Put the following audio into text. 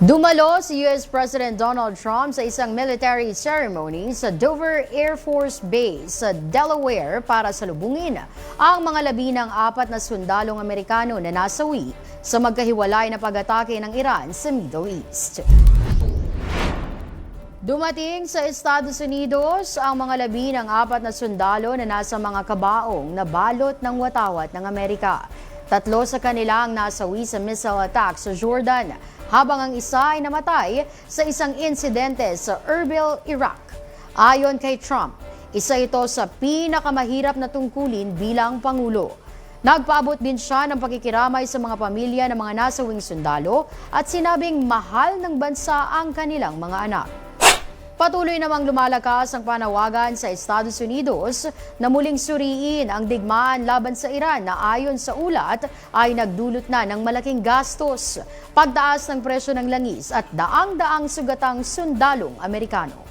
Dumalo si U.S. President Donald Trump sa isang military ceremony sa Dover Air Force Base sa Delaware para salubungin ang mga 14 na sundalong Amerikano na nasawi sa magkahiwalay na pag-atake ng Iran sa Middle East. Dumating sa Estados Unidos ang mga 14 na sundalo na nasa mga kabaong na balot ng watawat ng Amerika. 3 sa kanila ang nasawi sa missile attack sa Jordan, habang ang isa ay namatay sa isang insidente sa Erbil, Iraq. Ayon kay Trump, isa ito sa pinakamahirap na tungkulin bilang Pangulo. Nagpaabot din siya ng pakikiramay sa mga pamilya ng mga nasawing sundalo at sinabing mahal ng bansa ang kanilang mga anak. Patuloy namang lumalakas ang panawagan sa Estados Unidos na muling suriin ang digmaan laban sa Iran na ayon sa ulat ay nagdulot na ng malaking gastos, pagtaas ng presyo ng langis at daang-daang sugatang sundalong Amerikano.